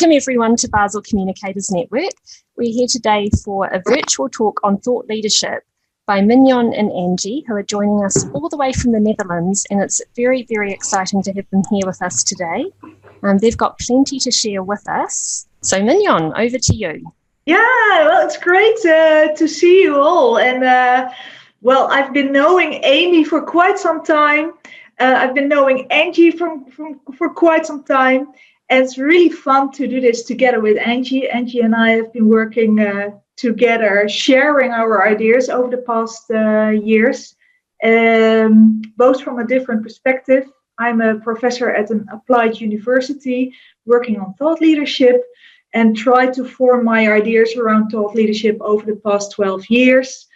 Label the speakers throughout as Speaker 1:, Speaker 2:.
Speaker 1: Welcome everyone to Basel Communicators Network. We're here today for a virtual talk on thought leadership by Mignon and Ange, who are joining us all the way from the Netherlands, and it's very, very exciting to have them here with us today. They've got plenty to share with us. So Mignon, over to you.
Speaker 2: Yeah, well, it's great to see you all. And well, I've been knowing Amy for quite some time. I've been knowing Angie for quite some time. And it's really fun to do this together with Angie. Angie and I have been working together, sharing our ideas over the past years, both from a different perspective. I'm a professor at an applied university working on thought leadership and try to form my ideas around thought leadership over the past 12 years.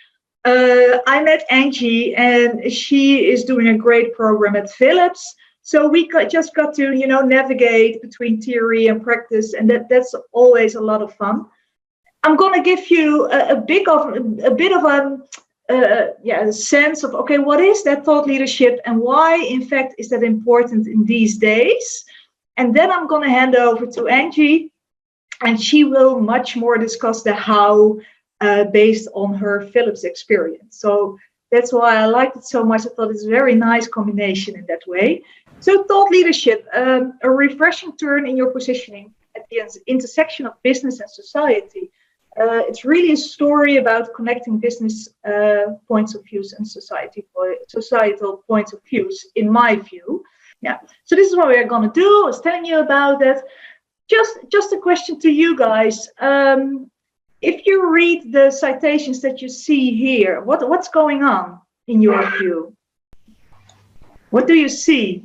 Speaker 2: I met Angie and she is doing a great program at Philips. So we just got to, navigate between theory and practice, and that's always a lot of fun. I'm going to give you a bit of a sense of, okay, what is that thought leadership and why, in fact, is that important in these days? And then I'm going to hand over to Angie, and she will much more discuss the how based on her Philips experience. So that's why I liked it so much. I thought it's a very nice combination in that way. So thought leadership, a refreshing turn in your positioning at the intersection of business and society. It's really a story about connecting business points of views and societal points of views, in my view. Yeah. So this is what we're going to do. I was telling you about that. Just a question to you guys. If you read the citations that you see here, what's going on in your view? What do you see?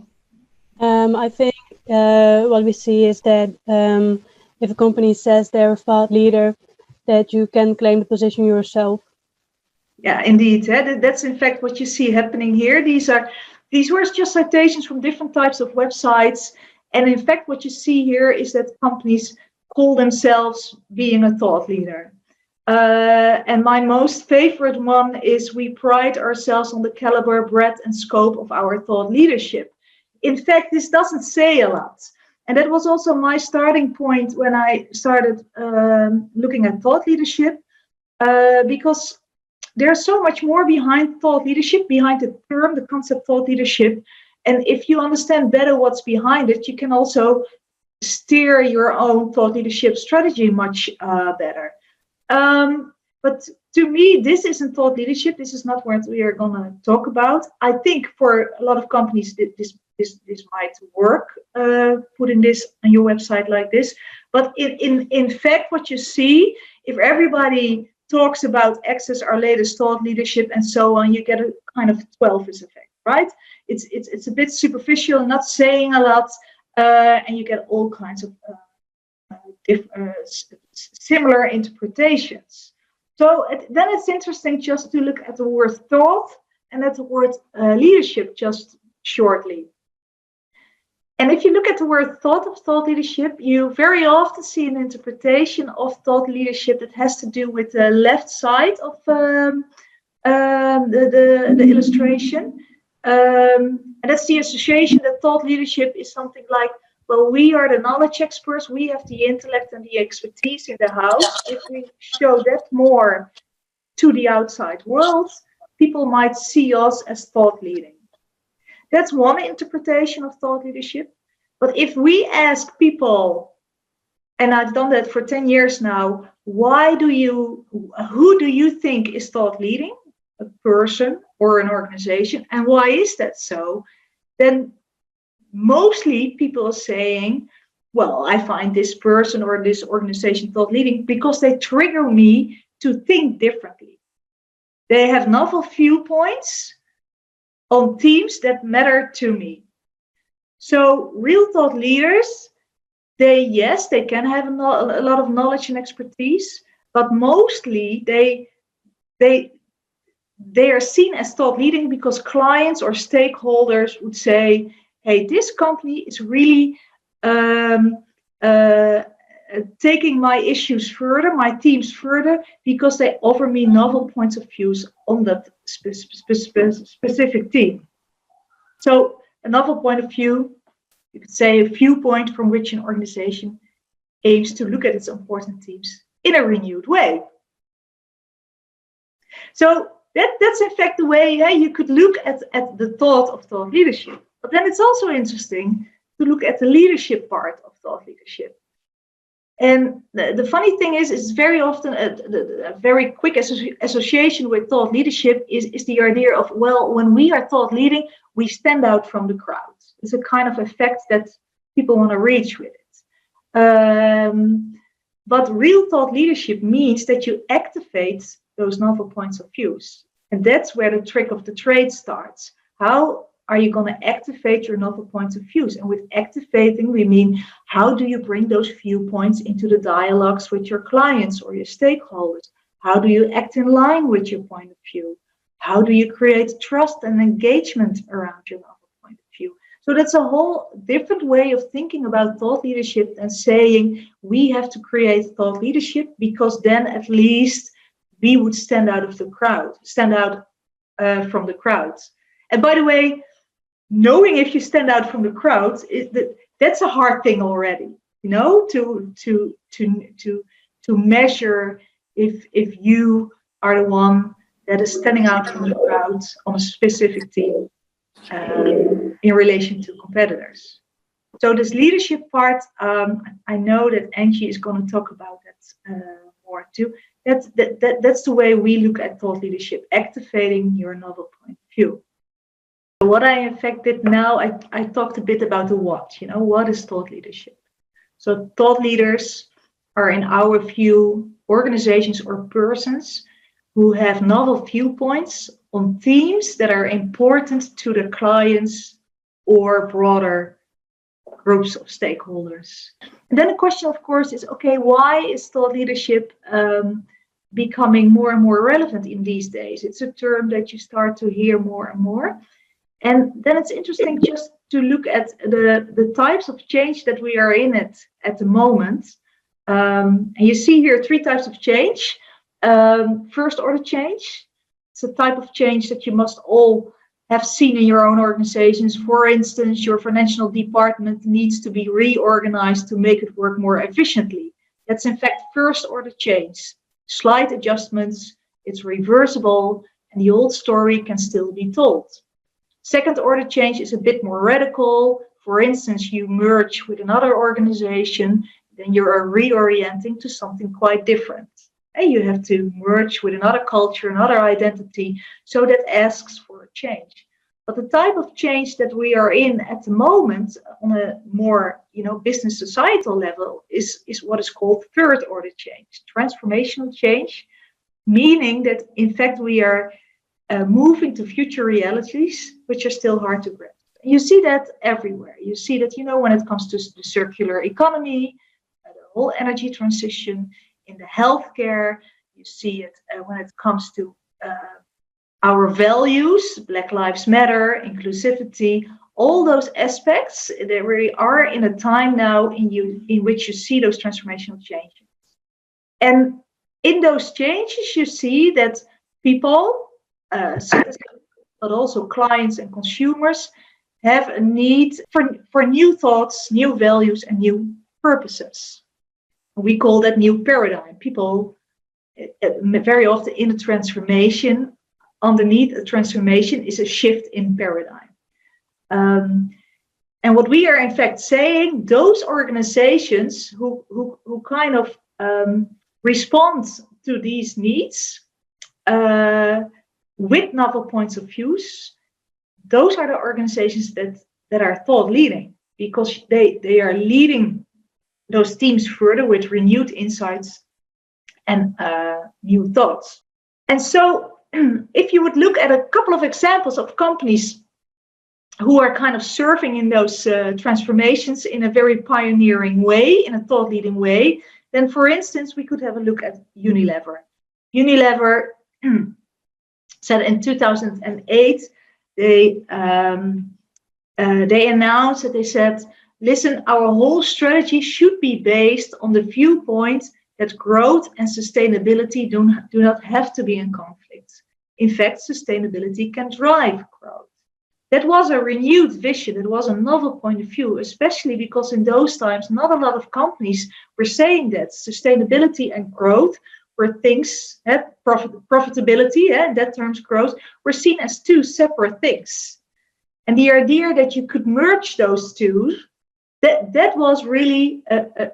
Speaker 3: I think what we see is that if a company says they're a thought leader, that you can claim the position yourself.
Speaker 2: Yeah, indeed. That's in fact what you see happening here. These were just citations from different types of websites. And in fact, what you see here is that companies call themselves being a thought leader. And my most favorite one is we pride ourselves on the caliber, breadth, and scope of our thought leadership. In fact, this doesn't say a lot. And that was also my starting point when I started looking at thought leadership, because there's so much more behind thought leadership, behind the term, the concept thought leadership. And if you understand better what's behind it, you can also steer your own thought leadership strategy much better. But to me, this isn't thought leadership. This is not what we are going to talk about. I think for a lot of companies, this might work, putting this on your website like this. But in fact, what you see, if everybody talks about access our latest thought leadership and so on, you get a kind of 12-is effect, right? It's a bit superficial, not saying a lot, and you get all kinds of similar interpretations. So then it's interesting just to look at the word thought and at the word leadership just shortly. And if you look at the word thought of thought leadership, you very often see an interpretation of thought leadership that has to do with the left side of the illustration. And that's the association that thought leadership is something like, well, we are the knowledge experts, we have the intellect and the expertise in the house. If we show that more to the outside world, people might see us as thought leading. That's one interpretation of thought leadership. But if we ask people, and I've done that for 10 years now, who do you think is thought leading? A person or an organization, and why is that so? Then mostly people are saying, well, I find this person or this organization thought leading because they trigger me to think differently. They have novel viewpoints on themes that matter to me. So real thought leaders, they can have a lot of knowledge and expertise, but mostly they are seen as thought leading because clients or stakeholders would say, hey, this company is really taking my issues further, my themes further, because they offer me novel points of views on that specific theme. So a novel point of view, you could say a viewpoint from which an organization aims to look at its important themes in a renewed way. So that's in fact the way you could look at the thought of thought leadership. But then it's also interesting to look at the leadership part of thought leadership. And the funny thing is very often a very quick association with thought leadership is the idea of, well, when we are thought leading, we stand out from the crowd. It's a kind of effect that people want to reach with it. But real thought leadership means that you activate those novel points of views. And that's where the trick of the trade starts. How are you going to activate your novel points of views? And with activating, we mean, how do you bring those viewpoints into the dialogues with your clients or your stakeholders? How do you act in line with your point of view? How do you create trust and engagement around your novel point of view? So that's a whole different way of thinking about thought leadership than saying we have to create thought leadership because then at least we would stand out of the crowd, stand out from the crowds. And by the way, knowing if you stand out from the crowd, that's a hard thing already, to measure if you are the one that is standing out from the crowd on a specific team in relation to competitors. So this leadership part, I know that Ange is going to talk about that more too. That's the way we look at thought leadership, activating your novel point of view. What I in fact did now, I talked a bit about the what. What is thought leadership? So thought leaders are, in our view, organizations or persons who have novel viewpoints on themes that are important to the clients or broader groups of stakeholders. And then the question, of course, is, okay, why is thought leadership becoming more and more relevant in these days? It's a term that you start to hear more and more. And then it's interesting just to look at the types of change that we are in at the moment. And you see here 3 types of change. First order change. It's a type of change that you must all have seen in your own organizations. For instance, your financial department needs to be reorganized to make it work more efficiently. That's in fact first order change. Slight adjustments, it's reversible, and the old story can still be told. Second order change is a bit more radical. For instance, you merge with another organization, then you are reorienting to something quite different. And you have to merge with another culture, another identity, so that asks for a change. But the type of change that we are in at the moment on a more, business societal level is what is called third order change, transformational change, meaning that in fact we are moving to future realities, which are still hard to grasp. You see that everywhere. You see that, when it comes to the circular economy, the whole energy transition, in the healthcare, you see it when it comes to our values, Black Lives Matter, inclusivity, all those aspects. That we are in a time now in which you see those transformational changes. And in those changes, you see that people, but also clients and consumers, have a need for new thoughts, new values, and new purposes. We call that new paradigm. People very often in a transformation, underneath a transformation is a shift in paradigm. And what we are in fact saying, those organizations who kind of respond to these needs with novel points of views, those are the organizations that are thought leading, because they are leading those teams further with renewed insights and new thoughts. And so if you would look at a couple of examples of companies who are kind of serving in those transformations in a very pioneering way, in a thought leading way, then for instance, we could have a look at Unilever. Unilever said in 2008, they announced that they said, listen, our whole strategy should be based on the viewpoint that growth and sustainability do not have to be in conflict. In fact, sustainability can drive growth. That was a renewed vision. It was a novel point of view, especially because in those times, not a lot of companies were saying that sustainability and growth were things, profitability, in that terms growth, were seen as two separate things. And the idea that you could merge those two, that was really a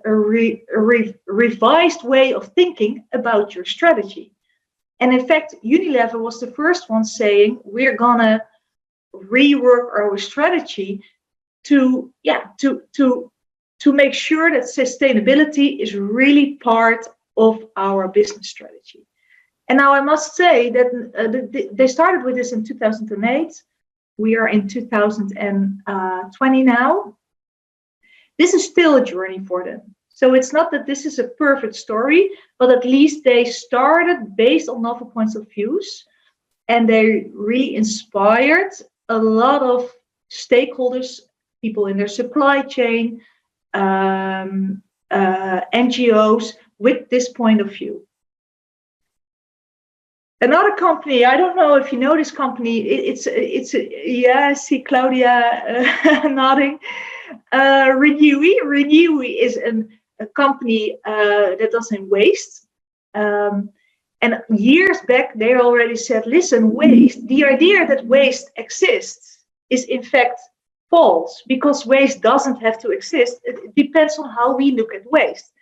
Speaker 2: revised way of thinking about your strategy. And in fact, Unilever was the first one saying, we're going to rework our strategy to make sure that sustainability is really part of our business strategy. And now I must say that they started with this in 2008. We are in 2020 now. This is still a journey for them. So it's not that this is a perfect story, but at least they started based on novel points of views, and they really inspired a lot of stakeholders, people in their supply chain, NGOs with this point of view. Another company, I don't know if you know this company, it's I see Claudia nodding. Renewy is a company that does in waste. And years back, they already said, listen, waste, the idea that waste exists is in fact false, because waste doesn't have to exist. It depends on how we look at waste.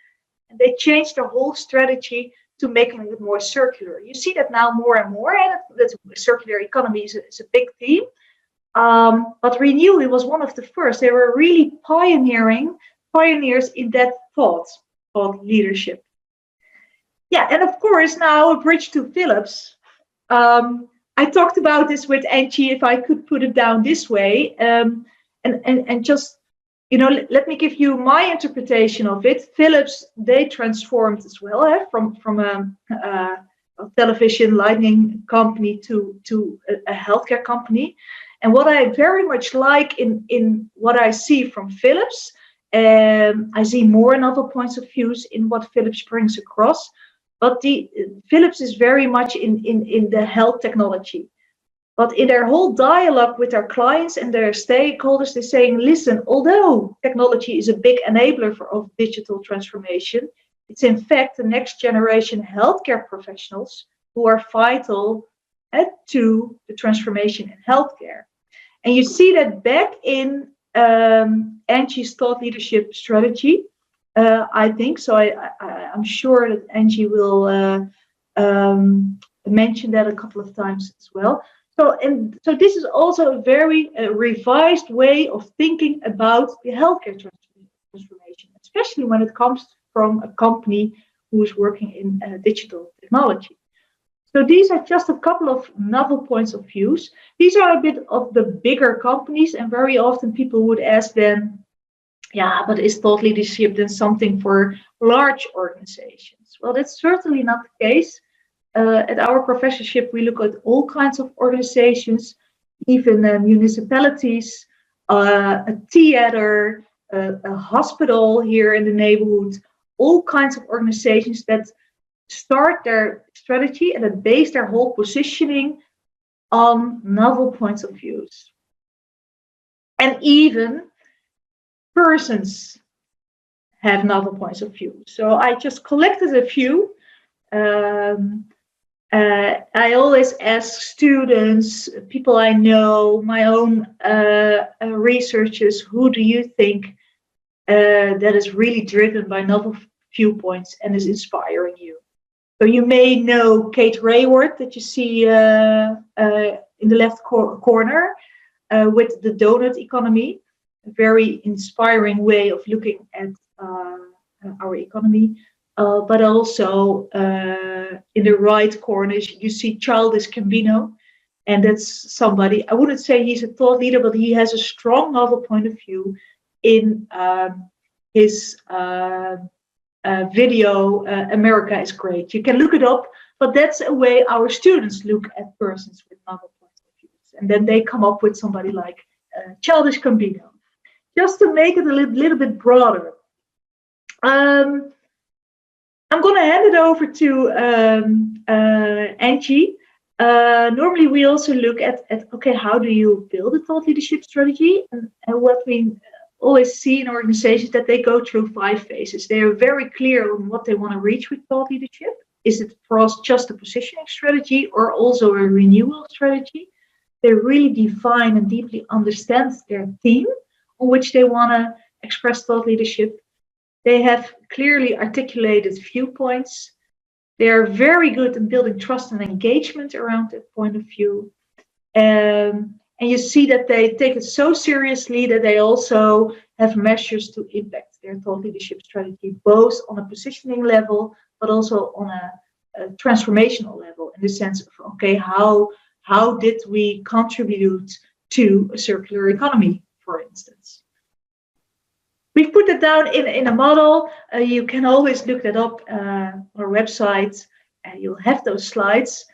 Speaker 2: And they changed their whole strategy to making it more circular. You see that now more and more, and that circular economy is a big theme. But Renewy was one of the first. They were really pioneers in that thought leadership. Yeah, and of course, now a bridge to Philips. I talked about this with Ange, if I could put it down this way, and just, let me give you my interpretation of it. Philips, they transformed as well, from a television lighting company to a healthcare company. And what I very much like in what I see from Philips, I see more novel points of views in what Philips brings across. But Philips is very much in the health technology. But in their whole dialogue with their clients and their stakeholders, they're saying, listen, although technology is a big enabler of digital transformation, it's in fact the next generation healthcare professionals who are vital to the transformation in healthcare. And you see that back in Ange's thought leadership strategy. I think so. I'm sure that Ange will mention that a couple of times as well. So this is also a very revised way of thinking about the healthcare transformation, especially when it comes from a company who is working in digital technology. So these are just a couple of novel points of views. These are a bit of the bigger companies, and very often people would ask them, yeah, but is thought leadership then something for large organizations? Well, that's certainly not the case. At our professorship, we look at all kinds of organizations, even municipalities, a theater, a hospital here in the neighborhood, all kinds of organizations that start their strategy and that base their whole positioning on novel points of views. And even persons have novel points of view. So I just collected a few. I always ask students, people I know, my own researchers, who do you think that is really driven by novel viewpoints and is inspiring you? So you may know Kate Raworth, that you see in the left corner with the donut economy. A very inspiring way of looking at our economy. But also in the right corner, you see Childish Gambino. And that's somebody, I wouldn't say he's a thought leader, but he has a strong novel point of view in his video, America is Great. You can look it up, but that's a way our students look at persons with novel points of views. And then they come up with somebody like Childish Gambino. Just to make it a little bit broader. I'm going to hand it over to Ange. Normally, we also look at okay, how do you build a thought leadership strategy? And what we always see in organizations that they go through 5 phases. They are very clear on what they want to reach with thought leadership. Is it for us just a positioning strategy or also a renewal strategy? They really define and deeply understand their theme on which they want to express thought leadership. They have clearly articulated viewpoints. They are very good in building trust and engagement around that point of view. And you see that they take it so seriously that they also have measures to impact their thought leadership strategy, both on a positioning level, but also on a transformational level, in the sense of, okay, how did we contribute to a circular economy, for instance? We've put it down in a model. You can always look that up on our website, and you'll have those slides.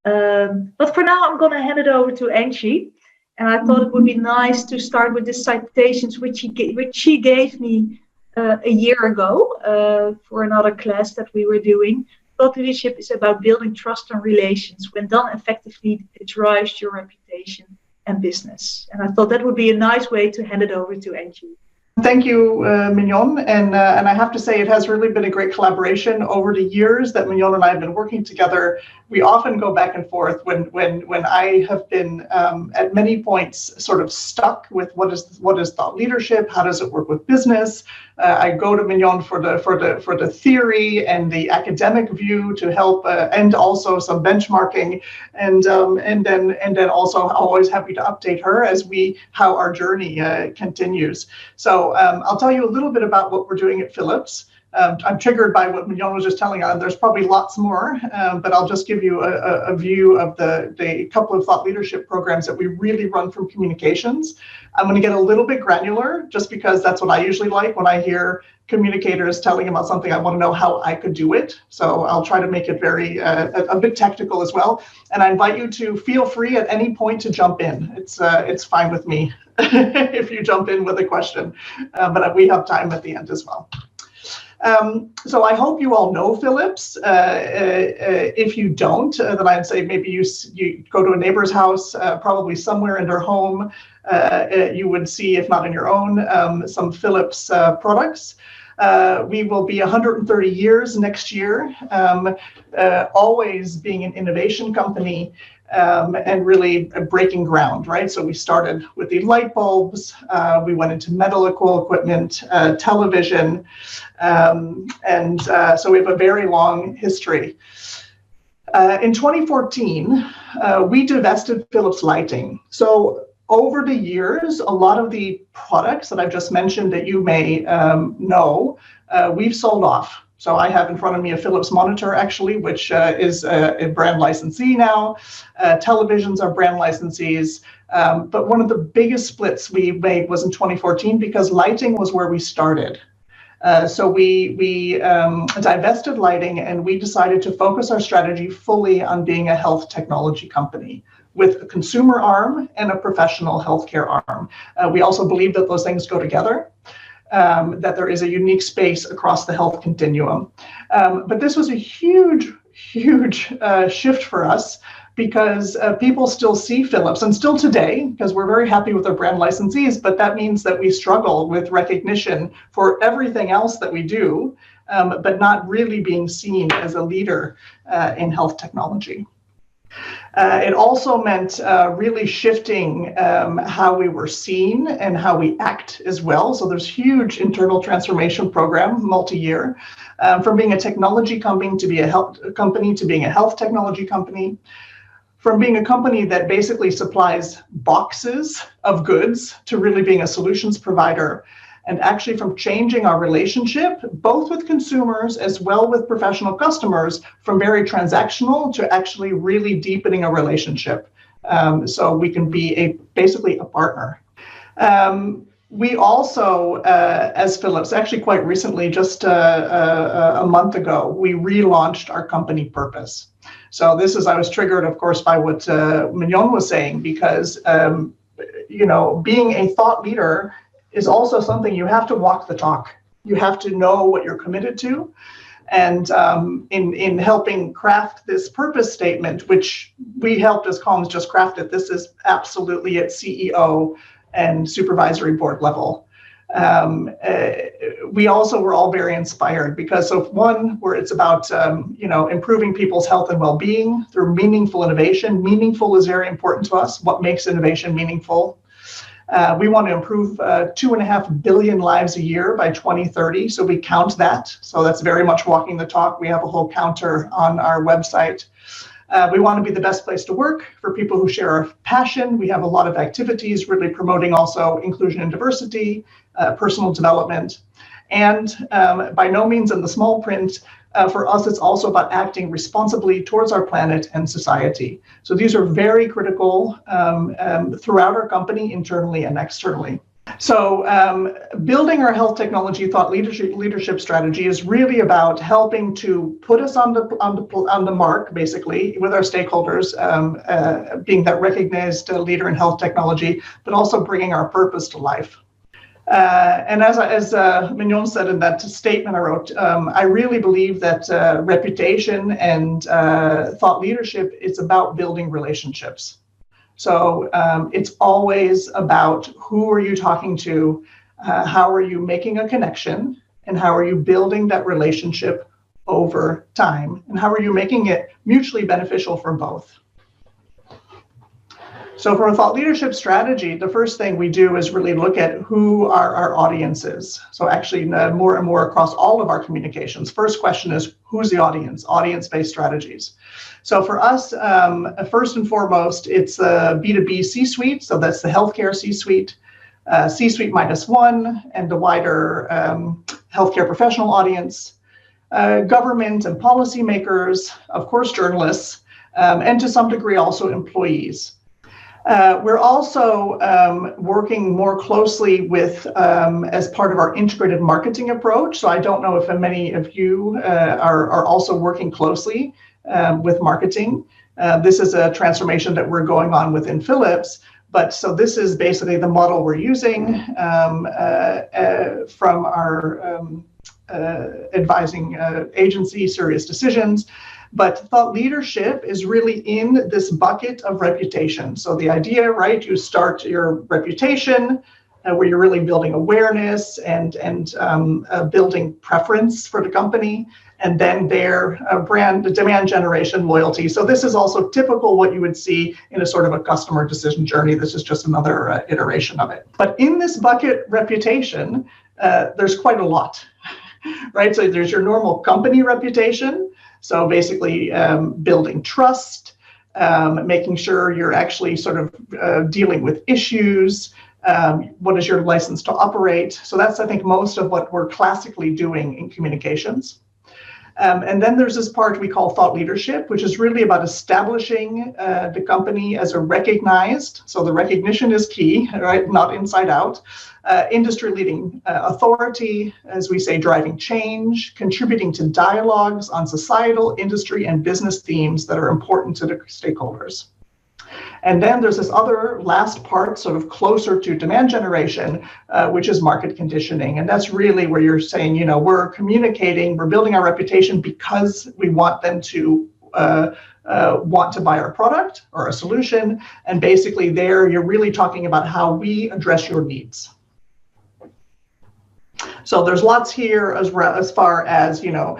Speaker 2: But for now, I'm going to hand it over to Angie. And I thought it would be nice to start with the citations which she gave me a year ago for another class that we were doing. Thought leadership is about building trust and relations. When done effectively, it drives your reputation and business. And I thought that would be a nice way to hand it over to Angie.
Speaker 4: Thank you, Mignon, and I have to say it has really been a great collaboration over the years that Mignon and I have been working together. We often go back and forth when I have been at many points sort of stuck with what is thought leadership, how does it work with business. I go to Mignon for the theory and the academic view to help, and also some benchmarking, and then also I'm always happy to update her as how our journey continues. So I'll tell you a little bit about what we're doing at Philips. I'm triggered by what Mignon was just telling us. There's probably lots more, but I'll just give you a view of the couple of thought leadership programs that we really run from Communicators. I'm going to get a little bit granular just because that's what I usually like when I hear communicators telling about something. I want to know how I could do it. So I'll try to make it very a bit technical as well. And I invite you to feel free at any point to jump in. It's fine with me if you jump in with a question, but we have time at the end as well. So I hope you all know Philips. If you don't, then I'd say maybe you go to a neighbor's house, probably somewhere in their home, you would see, if not in your own, some Philips products. We will be 130 years next year, always being an innovation company, and really breaking ground, right? So we started with the light bulbs, we went into medical equipment, television, and so we have a very long history. In 2014, we divested Philips Lighting. So over the years, a lot of the products that I've just mentioned that you may know, we've sold off. So I have in front of me a Philips monitor, actually, which is a brand licensee now. Televisions are brand licensees. But one of the biggest splits we made was in 2014 because lighting was where we started. So we divested lighting and we decided to focus our strategy fully on being a health technology company with a consumer arm and a professional healthcare arm. We also believe that those things go together. That there is a unique space across the health continuum. But this was a huge shift for us because people still see Philips, and still today, because we're very happy with our brand licensees, but that means that we struggle with recognition for everything else that we do, but not really being seen as a leader in health technology. It also meant really shifting how we were seen and how we act as well. So there's huge internal transformation program, multi-year, from being a technology company to be a health company to being a health technology company, from being a company that basically supplies boxes of goods to really being a solutions provider. And actually from changing our relationship, both with consumers as well with professional customers, from very transactional to actually really deepening a relationship. So we can be basically a partner. We also, as Philips, actually quite recently, just a month ago, we relaunched our company purpose. So I was triggered, of course, by what Mignon was saying, because, being a thought leader is also something you have to walk the talk. You have to know what you're committed to. And in helping craft this purpose statement, which we helped as Comms just craft it, this is absolutely at CEO and supervisory board level. We also were all very inspired because of one, where it's about improving people's health and well-being through meaningful innovation. Meaningful is very important to us. What makes innovation meaningful? We want to improve 2.5 billion lives a year by 2030. So we count that. So that's very much walking the talk. We have a whole counter on our website. We want to be the best place to work for people who share our passion. We have a lot of activities really promoting also inclusion and diversity, personal development. And by no means in the small print, for us, it's also about acting responsibly towards our planet and society. So these are very critical throughout our company, internally and externally. So building our health technology thought leadership strategy is really about helping to put us on the mark, basically, with our stakeholders, being that recognized leader in health technology, but also bringing our purpose to life. And as Mignon said in that statement I wrote, I really believe that reputation and thought leadership is about building relationships. So it's always about who are you talking to, how are you making a connection, and how are you building that relationship over time, and how are you making it mutually beneficial for both. So for a thought leadership strategy, the first thing we do is really look at who are our audiences. So actually more and more across all of our communications. First question is, who's the audience? Audience-based strategies. So for us, first and foremost, it's a B2B C-suite. So that's the healthcare C-suite, C-suite -1, and the wider healthcare professional audience, government and policymakers, of course, journalists, and to some degree also employees. We're also working more closely with, as part of our integrated marketing approach. So I don't know if many of you are also working closely with marketing. This is a transformation that we're going on within Philips. But so this is basically the model we're using from our advising agency, Serious Decisions. But thought leadership is really in this bucket of reputation. So the idea, right, you start your reputation where you're really building awareness and building preference for the company, and then their brand demand generation, loyalty. So this is also typical what you would see in a sort of a customer decision journey. This is just another iteration of it. But in this bucket reputation, there's quite a lot, right? So there's your normal company reputation. So basically building trust, making sure you're actually sort of dealing with issues. What is your license to operate? So that's, I think, most of what we're classically doing in communications. And then there's this part we call thought leadership, which is really about establishing the company as a recognized, so the recognition is key, right? Not inside out, industry leading authority, as we say, driving change, contributing to dialogues on societal, industry, and business themes that are important to the stakeholders. And then there's this other last part, sort of closer to demand generation, which is market conditioning. And that's really where you're saying, you know, we're communicating, we're building our reputation because we want them to want to buy our product or a solution. And basically there, you're really talking about how we address your needs. So there's lots here as far as, you know,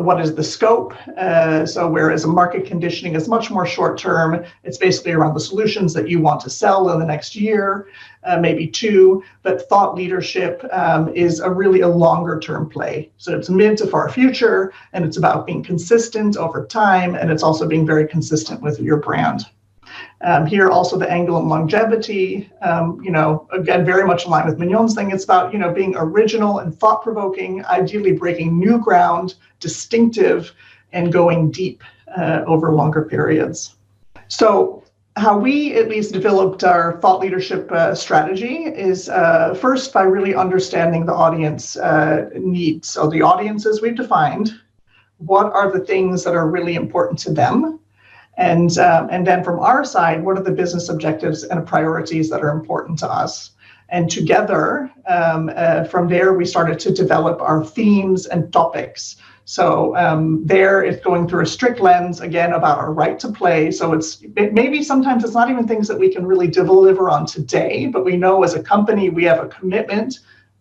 Speaker 4: what is the scope? So whereas a market conditioning is much more short term, it's basically around the solutions that you want to sell in the next year, maybe two, but thought leadership is really a longer term play. So it's mid to far future, and it's about being consistent over time, and it's also being very consistent with your brand. Here also the angle of longevity, you know, again, very much in line with Mignon's thing. It's about, you know, being original and thought-provoking, ideally breaking new ground, distinctive, and going deep over longer periods. So how we at least developed our thought leadership strategy is first by really understanding the audience needs. So the audiences we've defined, what are the things that are really important to them? And then from our side, what are the business objectives and priorities that are important to us? And together, from there, we started to develop our themes and topics. So there it's going through a strict lens, again, about our right to play. So maybe sometimes it's not even things that we can really deliver on today, but we know as a company, we have a commitment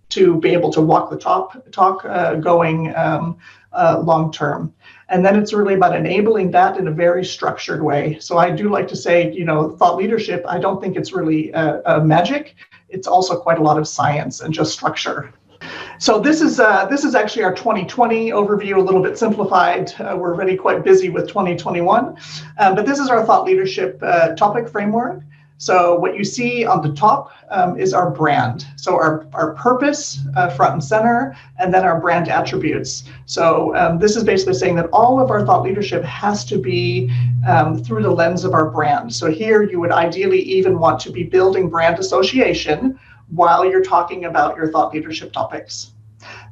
Speaker 4: to be able to walk the talk going long term. And then it's really about enabling that in a very structured way. So I do like to say, thought leadership, I don't think it's really magic. It's also quite a lot of science and just structure. So this is actually our 2020 overview, a little bit simplified. We're already quite busy with 2021, but this is our thought leadership topic framework. So what you see on the top is our brand. So our purpose front and center, and then our brand attributes. So this is basically saying that all of our thought leadership has to be through the lens of our brand. So here you would ideally even want to be building brand association while you're talking about your thought leadership topics.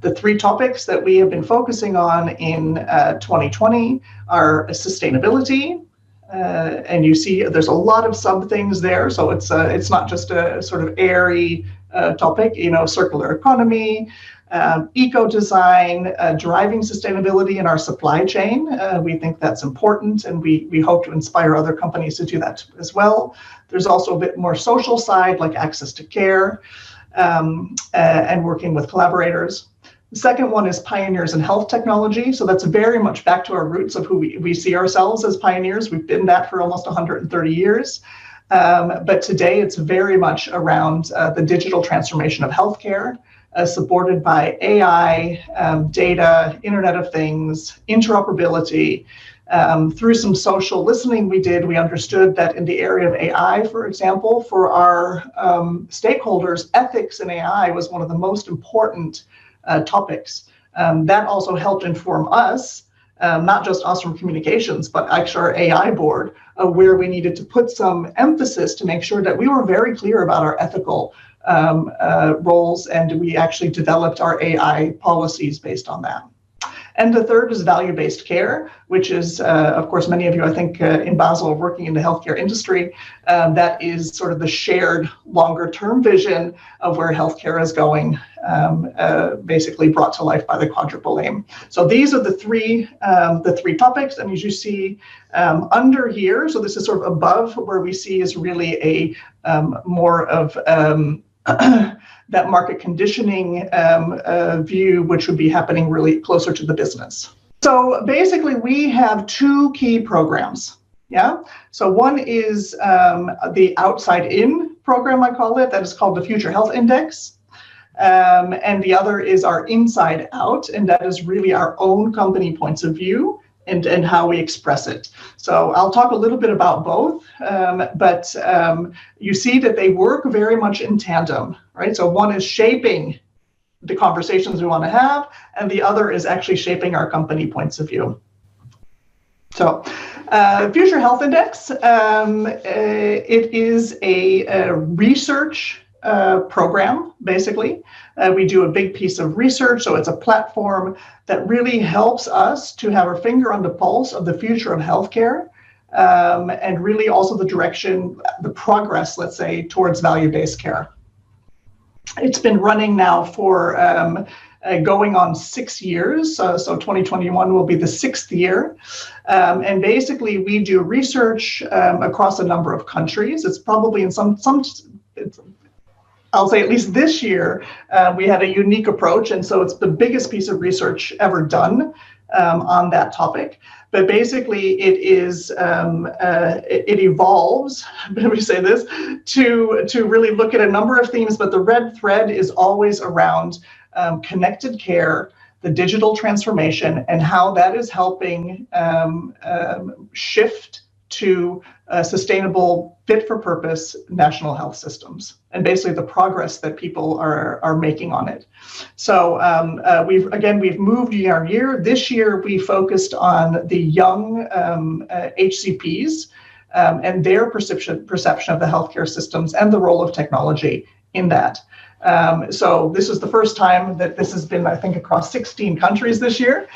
Speaker 4: The 3 topics that we have been focusing on in 2020 are sustainability, and you see there's a lot of sub things there. So it's not just a sort of airy topic, circular economy, eco-design, driving sustainability in our supply chain. We think that's important, and we hope to inspire other companies to do that as well. There's also a bit more social side, like access to care, and working with collaborators. The second one is pioneers in health technology. So that's very much back to our roots of who we see ourselves as pioneers. We've been that for almost 130 years. But today it's very much around the digital transformation of healthcare, supported by AI, data, Internet of Things, interoperability. Through some social listening we understood that in the area of AI, for example, for our stakeholders, ethics in AI was one of the most important topics. That also helped inform us, not just us from communications, but actually our AI board, where we needed to put some emphasis to make sure that we were very clear about our ethical roles, and we actually developed our AI policies based on that. And the third is value-based care, which is, of course, many of you, I think, in Basel are working in the healthcare industry. That is sort of the shared longer-term vision of where healthcare is going, basically brought to life by the quadruple aim. So these are the three topics, and as you see under here, so this is sort of above where we see is really a more of that market conditioning view, which would be happening really closer to the business. So basically, we have 2 key programs. Yeah. So one is the outside in program, I call it, that is called the Future Health Index. And the other is our inside out, and that is really our own company points of view and how we express it. So I'll talk a little bit about both, but you see that they work very much in tandem, right? So one is shaping the conversations we want to have, and the other is actually shaping our company points of view. So Future Health Index, it is a research program, basically. We do a big piece of research, so it's a platform that really helps us to have our finger on the pulse of the future of healthcare, and really also the direction, the progress, let's say, towards value-based care. It's been running now for going on 6 years, so 2021 will be the 6th year. And basically, we do research across a number of countries. It's probably in I'll say at least this year, we had a unique approach, and so it's the biggest piece of research ever done on that topic. But basically, it is it evolves. Let me say this to really look at a number of themes. But the red thread is always around connected care, the digital transformation, and how that is helping shift to sustainable, fit-for-purpose national health systems, and basically the progress that people are making on it. So we've moved year. This year we focused on the young HCPs and their perception of the healthcare systems and the role of technology in that. So this is the first time that this has been, I think, across 16 countries this year,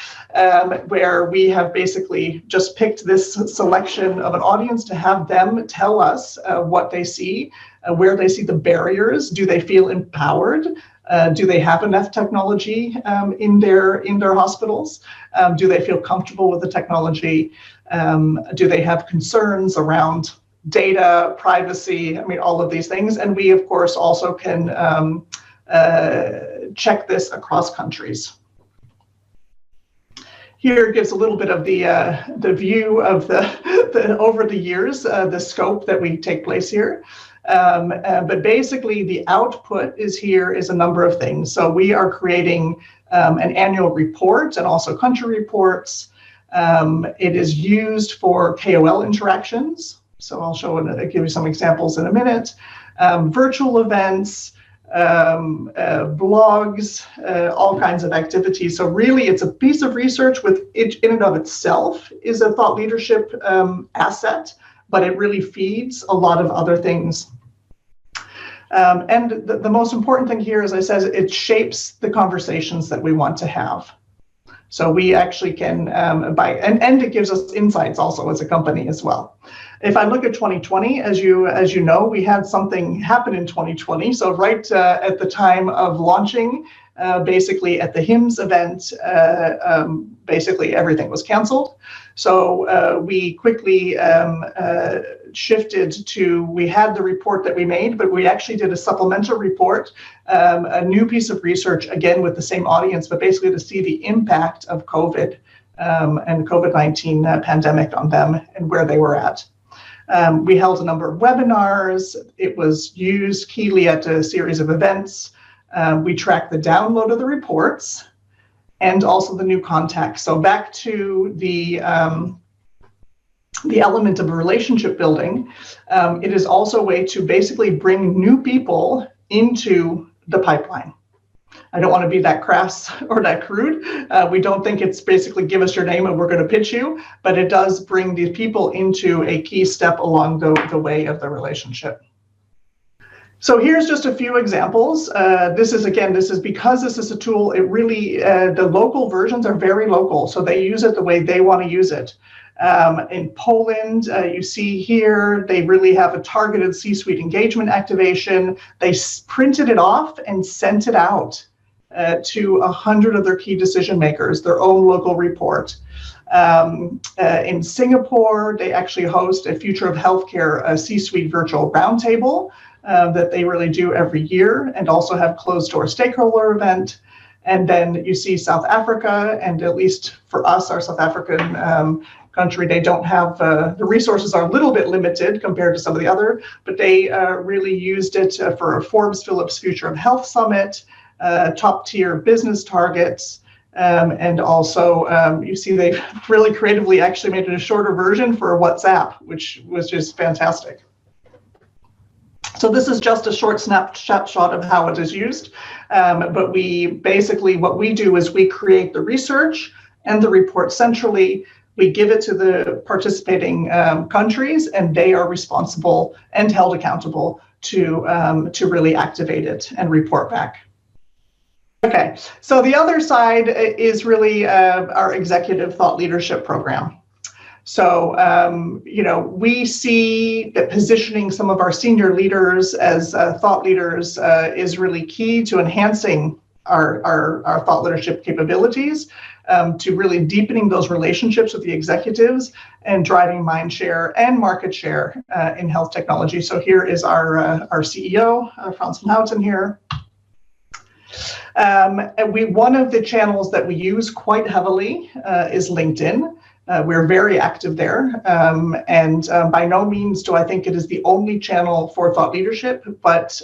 Speaker 4: where we have basically just picked this selection of an audience to have them tell us what they see, where they see the barriers. Do they feel empowered Do they have enough technology in their hospitals? Do they feel comfortable with the technology? Do they have concerns around data, privacy? I mean, all of these things. And we, of course, also can check this across countries. Here gives a little bit of the view of the over the years, the scope that we take place here. But basically, the output is a number of things. So we are creating an annual report and also country reports. It is used for KOL interactions. So I'll give you some examples in a minute. Virtual events, blogs, all kinds of activities. So really, it's a piece of research with it in and of itself is a thought leadership asset, but it really feeds a lot of other things. And the most important thing here, as I said, it shapes the conversations that we want to have. So we actually can, and it gives us insights also as a company as well. If I look at 2020, as you know, we had something happen in 2020. So right at the time of launching, basically at the HIMSS event, basically everything was canceled. So we quickly shifted to, we had the report that we made, but we actually did a supplemental report, a new piece of research, again with the same audience, but basically to see the impact of COVID and COVID-19 pandemic on them and where they were at. We held a number of webinars. It was used keyly at a series of events. We tracked the download of the reports and also the new contacts. So back to the element of relationship building, it is also a way to basically bring new people into the pipeline. I don't want to be that crass or that crude. We don't think it's basically give us your name and we're going to pitch you, but it does bring these people into a key step along the way of the relationship. So here's just a few examples. This is because this is a tool, it really, the local versions are very local. So they use it the way they want to use it. In Poland, you see here, they really have a targeted C-suite engagement activation. They printed it off and sent it out to 100 of their key decision makers, their own local report. In Singapore, they actually host a Future of Healthcare C-suite virtual roundtable that they really do every year, and also have closed-door stakeholder event. And then you see South Africa, and at least for us, our South African country, they don't have, the resources are a little bit limited compared to some of the other, but they really used it for a Forbes Philips Future of Health Summit, top tier business targets, and also you see they really creatively actually made it a shorter version for WhatsApp, which was just fantastic. So this is just a short snapshot of how it is used, but we basically, what we do is we create the research and the report centrally. We give it to the participating countries, and they are responsible and held accountable to really activate it and report back. Okay, so the other side is really our executive thought leadership program. So, we see that positioning some of our senior leaders as thought leaders is really key to enhancing our thought leadership capabilities, to really deepening those relationships with the executives and driving mind share and market share in health technology. So here is our CEO, Frans van Houten here. And one of the channels that we use quite heavily is LinkedIn. We're very active there, and by no means do I think it is the only channel for thought leadership, but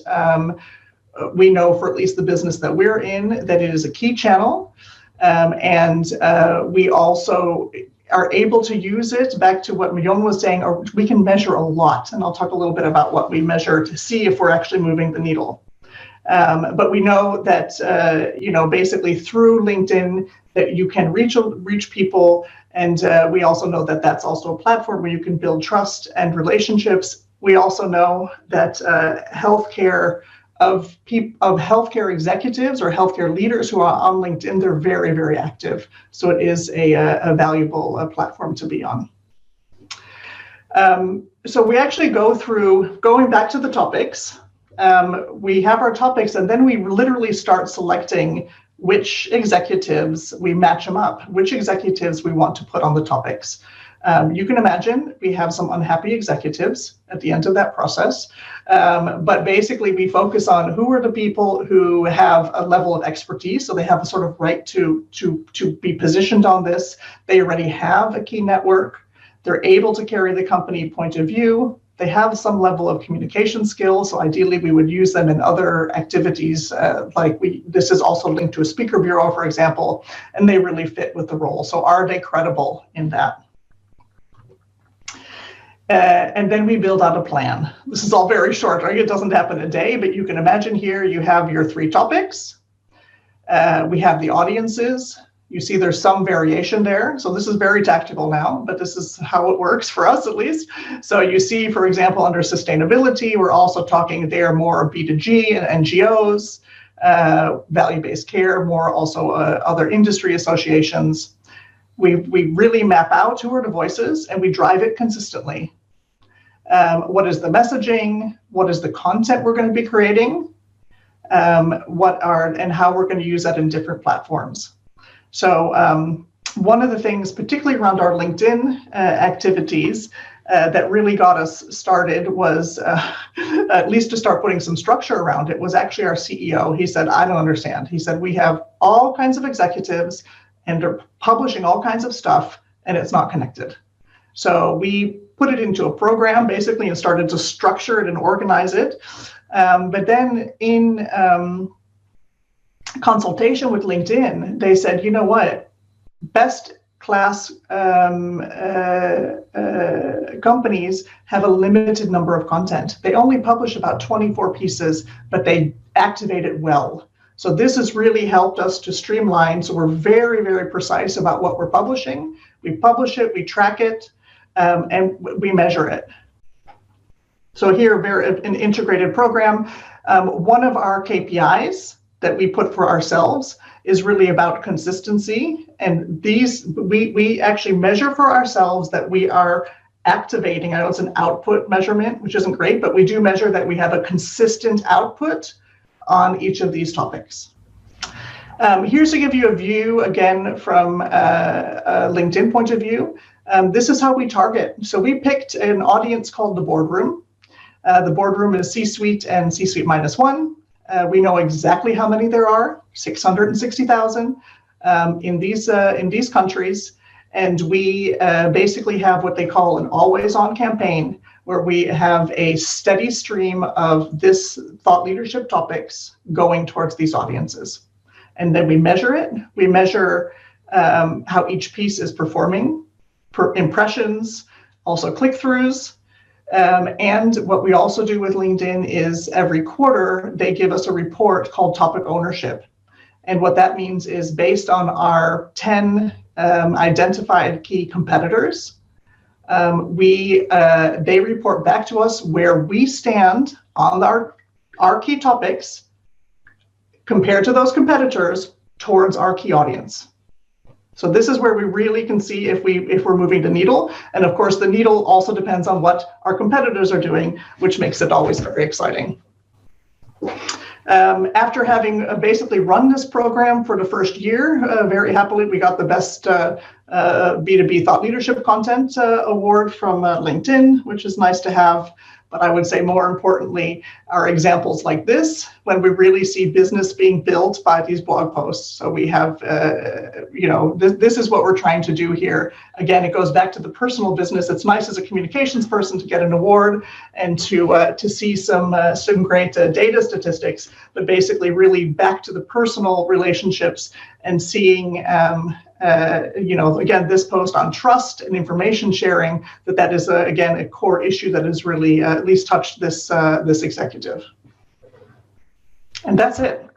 Speaker 4: we know for at least the business that we're in that it is a key channel, and we also are able to use it, back to what Mignon was saying, or we can measure a lot, and I'll talk a little bit about what we measure to see if we're actually moving the needle. But we know that, basically through LinkedIn, that you can reach people. And we also know that that's also a platform where you can build trust and relationships. We also know that healthcare healthcare executives or healthcare leaders who are on LinkedIn, they're very, very active. So it is a valuable platform to be on. So we actually go through, going back to the topics, we have our topics, and then we literally start selecting which executives, we match them up, which executives we want to put on the topics. You can imagine we have some unhappy executives at the end of that process, but basically we focus on who are the people who have a level of expertise, so they have a sort of right to be positioned on this. They already have a key network. They're able to carry the company point of view. They have some level of communication skills, so ideally we would use them in other activities, this is also linked to a speaker bureau, for example, and they really fit with the role. So are they credible in that? And then we build out a plan. This is all very short, right? It doesn't happen a day, but you can imagine here you have your 3 topics. We have the audiences. You see there's some variation there. So this is very tactical now, but this is how it works for us at least. So you see, for example, under sustainability, we're also talking there more B2G and NGOs, value-based care, more also other industry associations. We really map out who are the voices and we drive it consistently. What is the messaging? What is the content we're going to be creating? And how we're going to use that in different platforms. So one of the things, particularly around our LinkedIn activities, that really got us started was, at least to start putting some structure around it, was actually our CEO. He said, I don't understand. He said, we have all kinds of executives and they're publishing all kinds of stuff and it's not connected. So we put it into a program basically and started to structure it and organize it. But then in consultation with LinkedIn, they said, you know what, best class companies have a limited number of content. They only publish about 24 pieces, but they activate it well. So this has really helped us to streamline. So we're very, very precise about what we're publishing. We publish it, we track it, and we measure it. So here, an integrated program. One of our KPIs that we put for ourselves is really about consistency. And these, we actually measure for ourselves that we are activating. I know it's an output measurement, which isn't great, but we do measure that we have a consistent output on each of these topics. Here's to give you a view, again, from a LinkedIn point of view. This is how we target. So we picked an audience called the boardroom. The boardroom is C-suite and C-suite -1. We know exactly how many there are, 660,000 in these countries. And we basically have what they call an always-on campaign, where we have a steady stream of this thought leadership topics going towards these audiences. And then we measure it. We measure how each piece is performing, per impressions, also click-throughs. And what we also do with LinkedIn is every quarter, they give us a report called topic ownership. And what that means is based on our 10 identified key competitors, they report back to us where we stand on our key topics compared to those competitors towards our key audience. So this is where we really can see if we're moving the needle. And of course, the needle also depends on what our competitors are doing, which makes it always very exciting. After having basically run this program for the first year, very happily, we got the best B2B thought leadership content award from LinkedIn, which is nice to have. But I would say more importantly are examples like this, when we really see business being built by these blog posts. So we have, this is what we're trying to do here. Again, it goes back to the personal business. It's nice as a communications person to get an award and to see some great data statistics, but basically really back to the personal relationships and seeing, again, this post on trust and information sharing, that is, again, a core issue that has really at least touched this executive. And that's it.